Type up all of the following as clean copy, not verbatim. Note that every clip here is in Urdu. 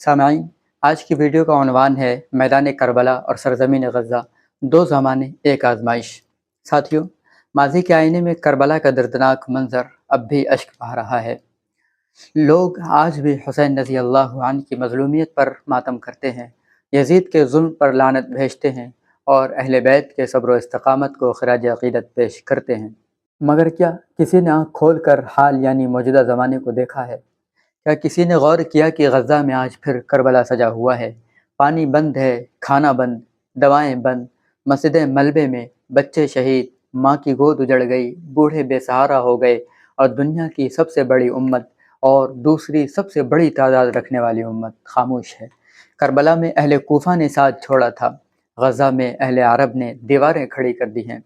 سامعین، آج کی ویڈیو کا عنوان ہے میدان کربلا اور سرزمین غزہ، دو زمانے ایک آزمائش۔ ساتھیوں، ماضی کے آئینے میں کربلا کا دردناک منظر اب بھی اشک بہا رہا ہے۔ لوگ آج بھی حسین رضی اللہ عنہ کی مظلومیت پر ماتم کرتے ہیں، یزید کے ظلم پر لعنت بھیجتے ہیں اور اہل بیت کے صبر و استقامت کو خراج عقیدت پیش کرتے ہیں۔ مگر کیا کسی نے آنکھ کھول کر حال یعنی موجودہ زمانے کو دیکھا ہے؟ کیا کسی نے غور کیا کہ غزہ میں آج پھر کربلا سجا ہوا ہے؟ پانی بند ہے، کھانا بند، دوائیں بند، مسجدیں ملبے میں، بچے شہید، ماں کی گود اجڑ گئی، بوڑھے بے سہارا ہو گئے، اور دنیا کی سب سے بڑی امت اور دوسری سب سے بڑی تعداد رکھنے والی امت خاموش ہے۔ کربلا میں اہل کوفہ نے ساتھ چھوڑا تھا، غزہ میں اہل عرب نے دیواریں کھڑی کر دی ہیں۔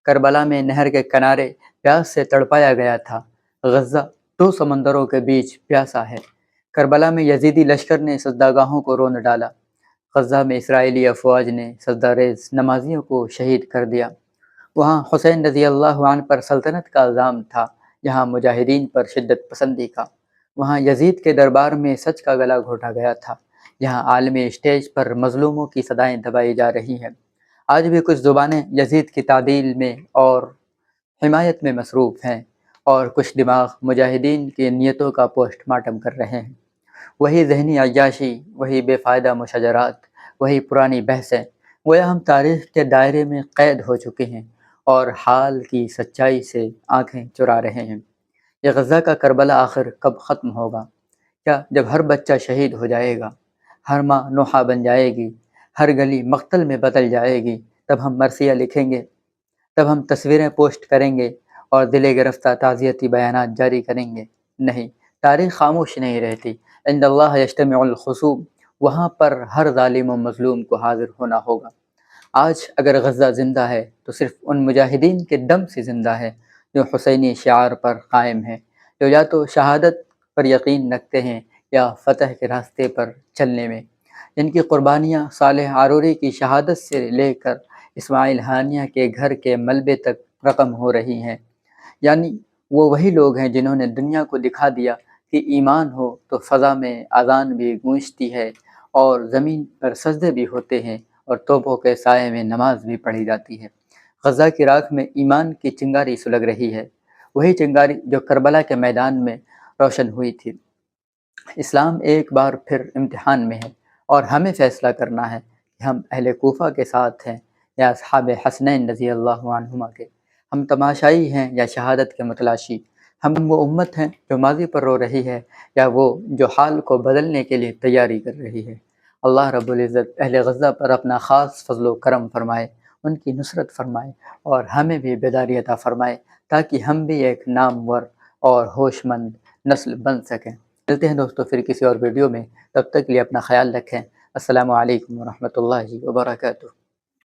کربلا میں نہر کے کنارے پیاس سے تڑپایا گیا تھا، غزہ دو سمندروں کے بیچ پیاسا ہے۔ کربلا میں یزیدی لشکر نے سجدہ گاہوں کو رون ڈالا، غزہ میں اسرائیلی افواج نے سجدہ ریز نمازیوں کو شہید کر دیا۔ وہاں حسین رضی اللہ عنہ پر سلطنت کا الزام تھا، یہاں مجاہدین پر شدت پسندی کا۔ وہاں یزید کے دربار میں سچ کا گلا گھونٹا گیا تھا، یہاں عالمی اسٹیج پر مظلوموں کی صدائیں دبائی جا رہی ہیں۔ آج بھی کچھ زبانیں یزید کی تعدیل میں اور حمایت میں مصروف ہیں، اور کچھ دماغ مجاہدین کی نیتوں کا پوسٹ مارٹم کر رہے ہیں۔ وہی ذہنی عیاشی، وہی بے فائدہ مشاجرات، وہی پرانی بحثیں، گویا ہم تاریخ کے دائرے میں قید ہو چکے ہیں اور حال کی سچائی سے آنکھیں چرا رہے ہیں۔ یہ غزہ کا کربلا آخر کب ختم ہوگا؟ کیا جب ہر بچہ شہید ہو جائے گا، ہر ماں نوحہ بن جائے گی، ہر گلی مقتل میں بدل جائے گی، تب ہم مرثیہ لکھیں گے، تب ہم تصویریں پوسٹ کریں گے اور دل گرفتہ تعزیتی بیانات جاری کریں گے؟ نہیں، تاریخ خاموش نہیں رہتی۔ عند اللہ یجتمع الخصوم، وہاں پر ہر ظالم و مظلوم کو حاضر ہونا ہوگا۔ آج اگر غزہ زندہ ہے تو صرف ان مجاہدین کے دم سے زندہ ہے جو حسینی شعار پر قائم ہیں، جو یا تو شہادت پر یقین رکھتے ہیں یا فتح کے راستے پر چلنے میں، جن کی قربانیاں صالح عاروری کی شہادت سے لے کر اسماعیل ہانیہ کے گھر کے ملبے تک رقم ہو رہی ہیں۔ یعنی وہ وہی لوگ ہیں جنہوں نے دنیا کو دکھا دیا کہ ایمان ہو تو فضا میں اذان بھی گونجتی ہے اور زمین پر سجدے بھی ہوتے ہیں اور توپوں کے سائے میں نماز بھی پڑھی جاتی ہے۔ غزہ کی راکھ میں ایمان کی چنگاری سلگ رہی ہے، وہی چنگاری جو کربلا کے میدان میں روشن ہوئی تھی۔ اسلام ایک بار پھر امتحان میں ہے اور ہمیں فیصلہ کرنا ہے کہ ہم اہل کوفہ کے ساتھ ہیں یا اصحاب حسنین رضی اللہ عنہما کے، ہم تماشائی ہیں یا شہادت کے متلاشی، ہم وہ امت ہیں جو ماضی پر رو رہی ہے یا وہ جو حال کو بدلنے کے لیے تیاری کر رہی ہے۔ اللہ رب العزت اہل غزہ پر اپنا خاص فضل و کرم فرمائے، ان کی نصرت فرمائے اور ہمیں بھی بیداری عطا فرمائے تاکہ ہم بھی ایک نامور اور ہوش مند نسل بن سکیں۔ ملتے ہیں دوستو پھر کسی اور ویڈیو میں، تب تک کے لیے اپنا خیال رکھیں۔ السلام علیکم ورحمۃ اللہ وبرکاتہ۔